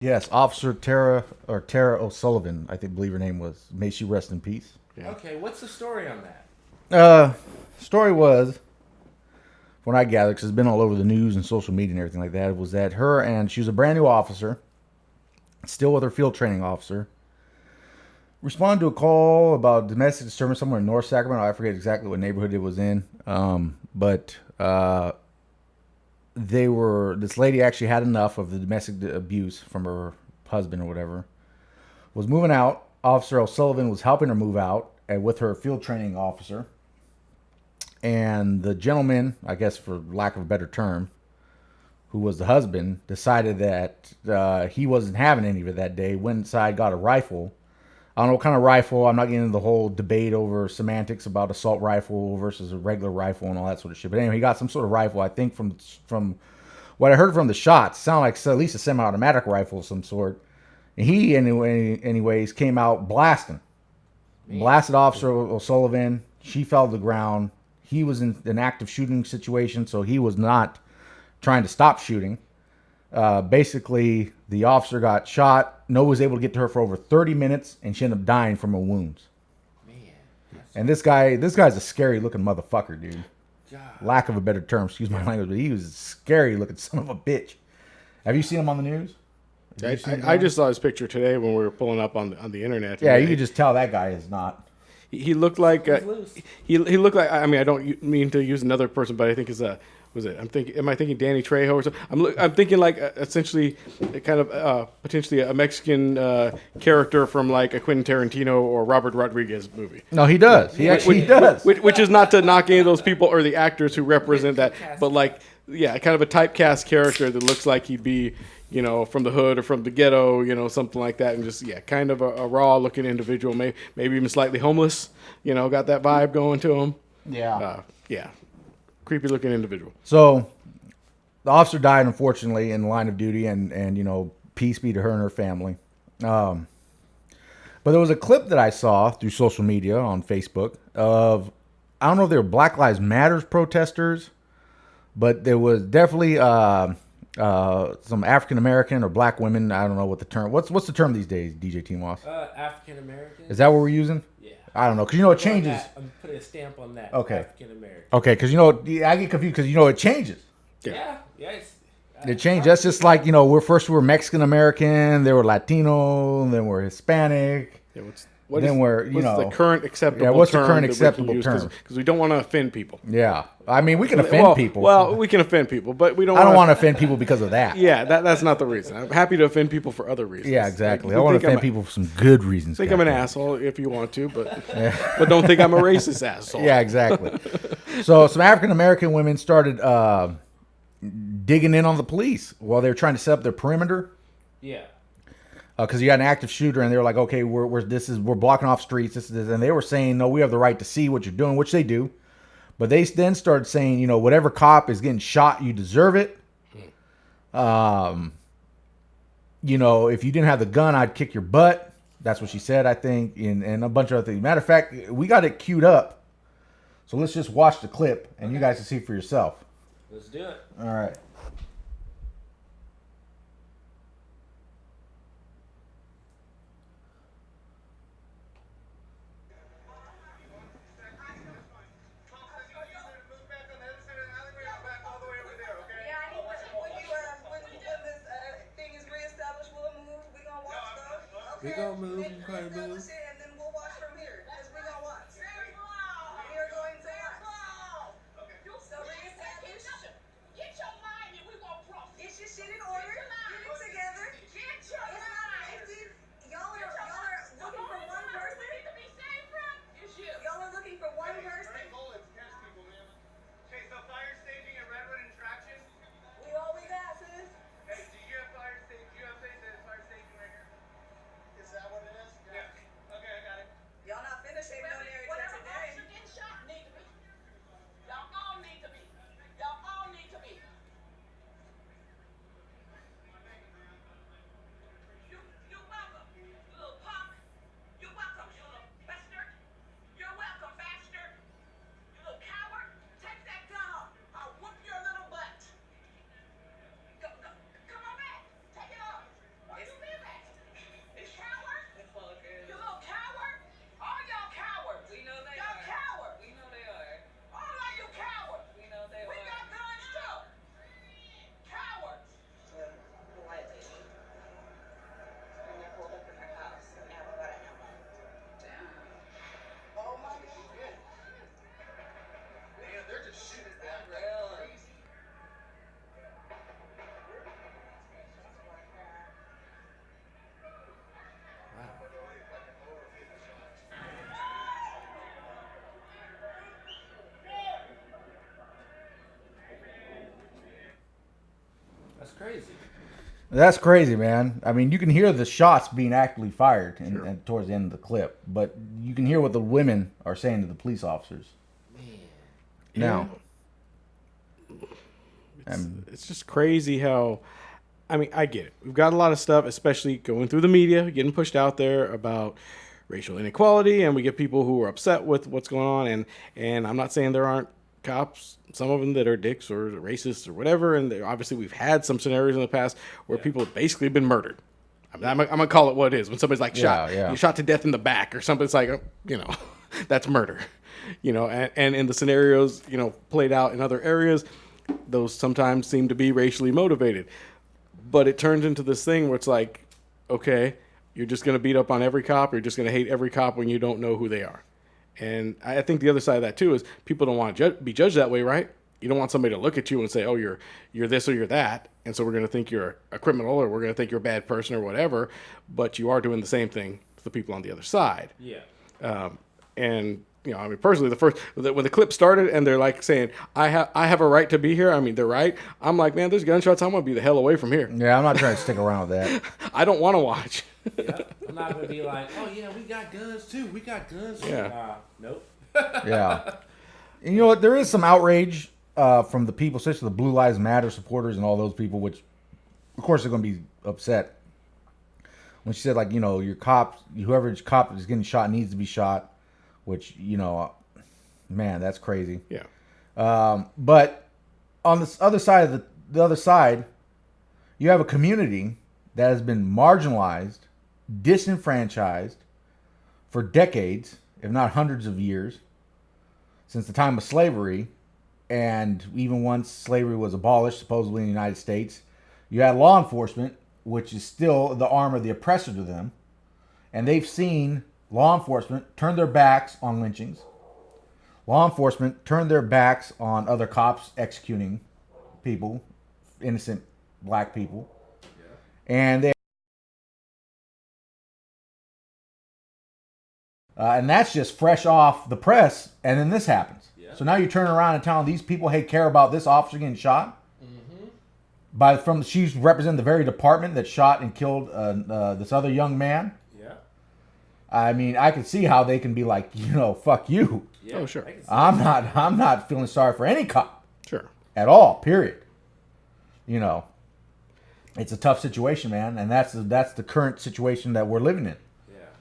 Yes, Officer Tara O'Sullivan, I think believe her name was. May she rest in peace. Yeah. Okay, what's the story on that? Uh, Story was, when I gathered, because it's been all over the news and social media and everything like that, was that her and she was a brand new officer, still with her field training officer, responded to a call about domestic disturbance somewhere in North Sacramento. I forget exactly what neighborhood it was in, but this lady actually had enough of the domestic abuse from her husband or whatever, was moving out. Officer O'Sullivan was helping her move out with her field training officer. And the gentleman, I guess for lack of a better term, who was the husband, decided that he wasn't having any of it that day. Went inside, got a rifle. I don't know what kind of rifle. I'm not getting into the whole debate over semantics about assault rifle versus a regular rifle and all that sort of shit. But anyway, he got some sort of rifle. I think from what I heard from the shots, sounded like at least a semi-automatic rifle of some sort. And he, anyways, came out blasting. Blasted Officer O'Sullivan. She fell to the ground. He was in an active shooting situation, so he was not trying to stop shooting. Basically, the officer got shot. No one was able to get to her for over 30 minutes, and she ended up dying from her wounds. Man. And this guy's a scary looking motherfucker, dude. God. Lack of a better term, excuse my language, but he was a scary looking son of a bitch. Have you seen him on the news? I just saw his picture today when we were pulling up on the internet. Yeah, you could just tell that guy is not. He looked like he looked like. I mean, I don't mean to use another person, but I think it's a. Was it? Am I thinking Danny Trejo or something? I'm thinking like essentially, kind of potentially a Mexican character from like a Quentin Tarantino or Robert Rodriguez movie. No, he does. He actually does. Which is not to knock any of those people or the actors who represent that, but like, yeah, kind of a typecast character that looks like he'd be, from the hood or from the ghetto, something like that, and just kind of a raw looking individual, maybe even slightly homeless, got that vibe going to him. Yeah. Creepy looking individual. So the officer died, unfortunately, in the line of duty, and peace be to her and her family. But there was a clip that I saw through social media on Facebook of, I don't know if they were Black Lives Matters protesters, but there was definitely some African American or black women. I don't know what the term. What's the term these days, DJ T-Moss? African American. Is that what we're using? Yeah. I don't know, because it changes. I'm putting a stamp on that. Okay. African American. Okay, because I get confused because it changes. Yeah. It changed. That's just like we're Mexican American, they were Latino, then we're Hispanic. Yeah, what's the current acceptable term? What's the current acceptable term? Because we don't want to offend people. Yeah, I mean we can offend people. Well, we can offend people, but we don't. I don't want to offend people because of that. Yeah, that's not the reason. I'm happy to offend people for other reasons. Yeah, exactly. I want to offend people for some good reasons. Think I'm an asshole if you want to, but but don't think I'm a racist asshole. Yeah, exactly. So some African American women started digging in on the police while they were trying to set up their perimeter. Yeah. Because you got an active shooter, and they were like, "Okay, we're blocking off streets." This, and they were saying, "No, we have the right to see what you're doing," which they do. But they then started saying, whatever cop is getting shot, you deserve it. If you didn't have the gun, I'd kick your butt. That's what she said, I think, and a bunch of other things. Matter of fact, we got it queued up, so let's just watch the clip, and you guys can see for yourself. Let's do it. All right. We gonna move. You gonna move. And then we'll watch from here. Because we gonna watch. We are going to watch. So reestablish. Get your mind and we gonna cross. Get your shit in order. Get it together. Get your mind. Y'all are looking for one person. To be saved from is you. Y'all are looking for one person. Okay, so fire staging at Redwood and Traction. We all we got, sis. Hey, do you have fire staging? Do you have fire staging right here? Is that what it is? Yeah. Okay. crazy. That's crazy, man. I mean, you can hear the shots being actively fired and towards the end of the clip, but you can hear what the women are saying to the police officers. Now, It's just crazy how, I mean, I get it. We've got a lot of stuff, especially going through the media, getting pushed out there about racial inequality, and we get people who are upset with what's going on. And I'm not saying there aren't cops, some of them that are dicks or racists or whatever. And obviously, we've had some scenarios in the past where people have basically been murdered. I'm gonna call it what it is. When somebody's like shot, Yeah. you shot to death in the back or something. It's like, that's murder. And in the scenarios, played out in other areas, those sometimes seem to be racially motivated. But it turns into this thing where it's like, okay, you're just going to beat up on every cop, or you're just going to hate every cop when you don't know who they are. And I think the other side of that, too, is people don't want to be judged that way, right? You don't want somebody to look at you and say, oh, you're this or you're that, and so we're going to think you're a criminal, or we're going to think you're a bad person or whatever, but you are doing the same thing to the people on the other side. Yeah. And I mean, personally, when the clip started and they're like saying, I have a right to be here. I mean, they're right. I'm like, man, there's gunshots. I'm going to be the hell away from here. yeah, I'm not trying to stick around with that. I don't want to watch. Yeah. I'm not gonna be like, oh yeah, we got guns too. We got guns too. Yeah. Nope. Yeah. And you know what? There is some outrage from the people, especially the Blue Lives Matter supporters and all those people, which, of course, are going to be upset. When she said, like, your cops, whoever cop is getting shot needs to be shot, which, man, that's crazy. Yeah. But on the other side of the other side, you have a community that has been marginalized, disenfranchised for decades, if not hundreds of years, since the time of slavery. And even once slavery was abolished, supposedly in the United States, you had law enforcement, which is still the arm of the oppressor to them. And they've seen law enforcement turn their backs on lynchings. Law enforcement turn their backs on other cops executing people, innocent black people. And and that's just fresh off the press, and then this happens. Yeah. So now you're turning around and telling these people, hey, care about this officer getting shot? She's representing the very department that shot and killed this other young man. Yeah. I mean, I can see how they can be like, fuck you. Yeah. Oh, sure. I can see I'm not feeling sorry for any cop Sure. at all, period. It's a tough situation, man, and that's the current situation that we're living in.